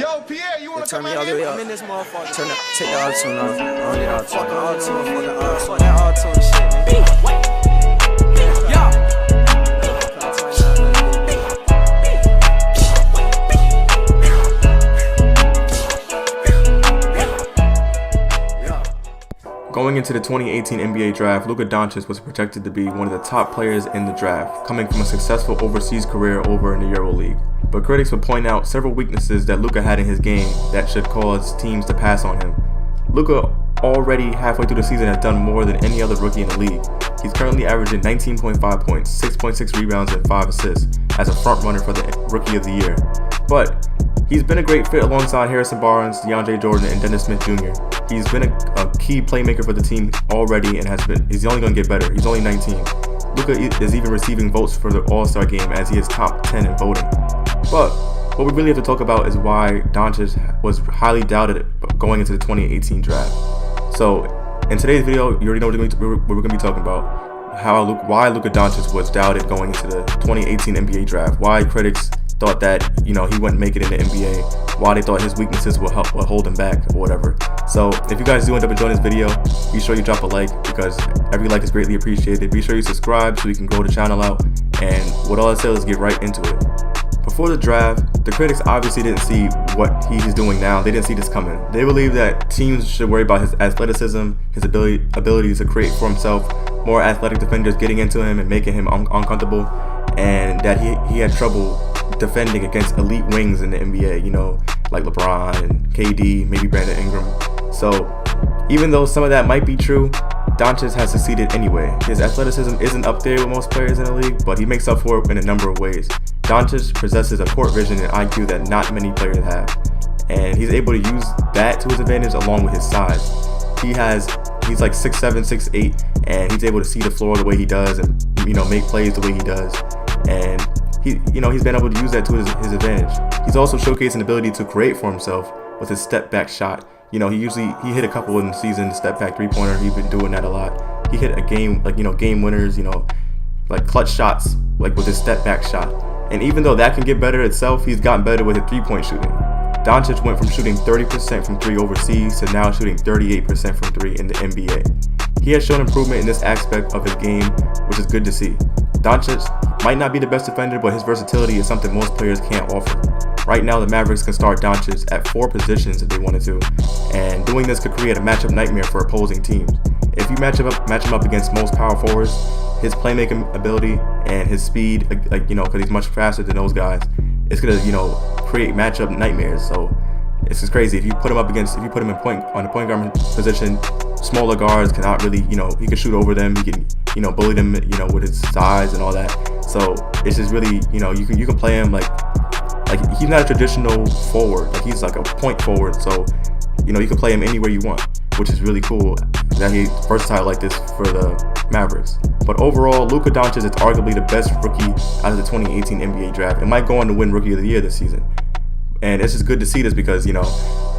Yo, Pierre, you wanna Turn come me out all the way here? up. I'm in this motherfucker. Take the auto-tune off. I don't need all fucking auto-tune. Fuck that auto-tune shit, man. Going into the 2018 NBA draft, Luka Doncic was projected to be one of the top players in the draft, coming from a successful overseas career over in the EuroLeague. But critics would point out several weaknesses that Luka had in his game that should cause teams to pass on him. Luka, already halfway through the season, has done more than any other rookie in the league. He's currently averaging 19.5 points, 6.6 rebounds, and 5 assists as a frontrunner for the Rookie of the Year. But he's been a great fit alongside Harrison Barnes, DeAndre Jordan, and Dennis Smith Jr. He's been a key playmaker for the team already and he's only going to get better. He's only 19. Luka is even receiving votes for the All-Star game as he is top 10 in voting. But what we really have to talk about is why Doncic was highly doubted going into the 2018 draft. So in today's video, you already know what we're going to be talking about. Why Luka Doncic was doubted going into the 2018 NBA draft. Why critics thought that he wouldn't make it in the NBA. Why they thought his weaknesses will hold him back or whatever. So if you guys do end up enjoying this video, be sure you drop a like because every like is greatly appreciated. Be sure you subscribe so we can grow the channel out. And with all that said, let's get right into it. Before the draft, the critics obviously didn't see what he's doing now. They didn't see this coming. They believe that teams should worry about his athleticism, his ability to create for himself, more athletic defenders getting into him and making him uncomfortable, and that he had trouble defending against elite wings in the NBA, like LeBron and KD, maybe Brandon Ingram. So even though some of that might be true, Doncic has succeeded anyway. His athleticism isn't up there with most players in the league, but he makes up for it in a number of ways. Doncic possesses a court vision and IQ that not many players have, and he's able to use that to his advantage along with his size. He's like 6'7", 6'8", and he's able to see the floor the way he does and make plays the way he does. And he's been able to use that to his advantage. He's also showcased an ability to create for himself with his step back shot. He hit a couple in the season, step back 3-pointer. He's been doing that a lot. He hit a game, game winners, like clutch shots, like with his step back shot. And even though that can get better itself, he's gotten better with his 3-point shooting. Doncic went from shooting 30% from 3 overseas to now shooting 38% from 3 in the NBA. He has shown improvement in this aspect of his game, which is good to see. Doncic might not be the best defender, but his versatility is something most players can't offer. Right now, the Mavericks can start Doncic at 4 positions if they wanted to, and doing this could create a matchup nightmare for opposing teams. If you match him up against most power forwards, his playmaking ability and his speed, because he's much faster than those guys, it's gonna, create matchup nightmares. So it's just crazy. If you put him on the point guard position, smaller guards cannot really, he can shoot over them. He can, bully them, with his size and all that. So it's just really, you can play him like he's not a traditional forward. Like he's like a point forward. So, you can play him anywhere you want, which is really cool that he's versatile like this for the Mavericks. But overall, Luka Doncic is arguably the best rookie out of the 2018 NBA draft and might go on to win Rookie of the Year this season. And it's just good to see this because,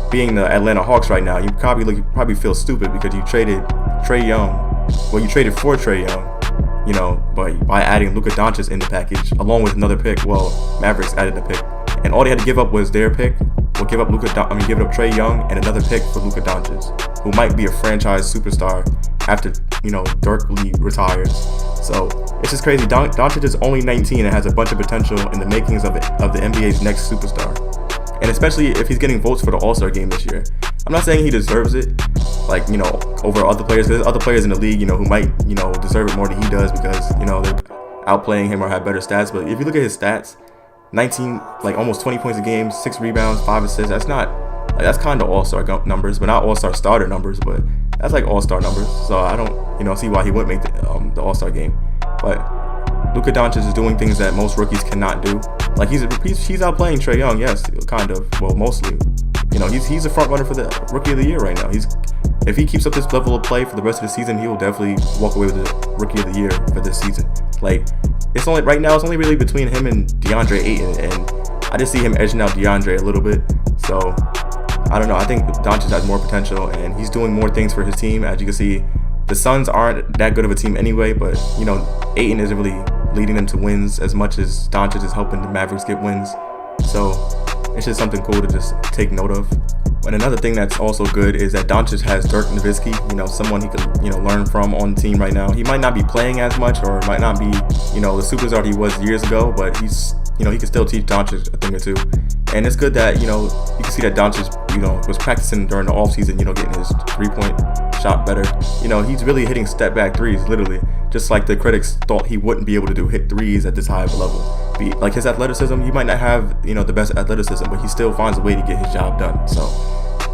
being the Atlanta Hawks right now, you probably feel stupid because you traded Trae Young. Well, you traded for Trae Young, by adding Luka Doncic in the package along with another pick. Well, Mavericks added a pick, and all they had to give up was their pick. Well, give up Trae Young and another pick for Luka Doncic, who might be a franchise superstar after Dirk retires. So it's just crazy. Doncic is only 19 and has a bunch of potential in the makings of the NBA's next superstar. And especially if he's getting votes for the All-Star game this year. I'm not saying he deserves it, over other players. There's other players in the league, who might, deserve it more than he does because, they're outplaying him or have better stats. But if you look at his stats, 19, almost 20 points a game, 6 rebounds, 5 assists. That's that's kind of all-star numbers, but not all-star starter numbers. But that's like all-star numbers. So I don't, see why he wouldn't make the All-Star game. But Luka Doncic is doing things that most rookies cannot do. Like he's outplaying Trae Young, yes, kind of. Well, mostly. He's a front runner for the Rookie of the Year right now. If he keeps up this level of play for the rest of the season, he will definitely walk away with the Rookie of the Year for this season. It's only really between him and DeAndre Ayton, and I just see him edging out DeAndre a little bit. So I don't know. I think Doncic has more potential, and he's doing more things for his team. As you can see, the Suns aren't that good of a team anyway, but Ayton isn't really leading them to wins as much as Doncic is helping the Mavericks get wins. So it's just something cool to just take note of. And another thing that's also good is that Doncic has Dirk Nowitzki, someone he could, learn from on the team right now. He might not be playing as much or might not be, the superstar he was years ago, but he's, he can still teach Doncic a thing or two. And it's good that, you can see that Doncic, was practicing during the offseason, getting his 3-point shot better. He's really hitting step back threes, literally. Just like the critics thought he wouldn't be able to hit threes at this high of a level. Like his athleticism, he might not have, the best athleticism, but he still finds a way to get his job done.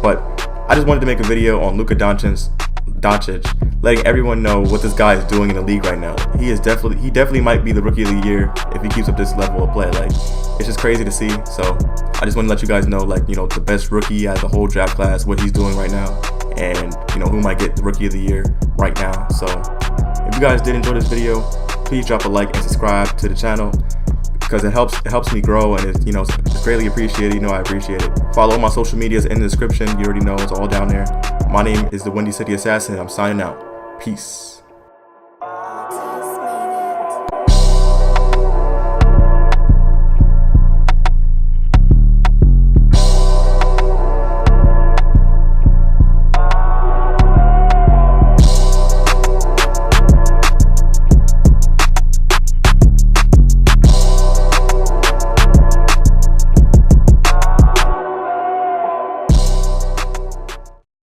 But I just wanted to make a video on Luka Doncic, letting everyone know what this guy is doing in the league right now. He definitely might be the rookie of the year if he keeps up this level of play. Like, it's just crazy to see. So I just want to let you guys know, the best rookie out of the whole draft class, what he's doing right now, and who might get the rookie of the year right now. So if you guys did enjoy this video, please drop a like and subscribe to the channel, because it helps me grow, and it's greatly appreciated. I appreciate it. Follow my social medias in the description. You already know, it's all down there. My name is the Windy City Assassin. I'm signing out. Peace.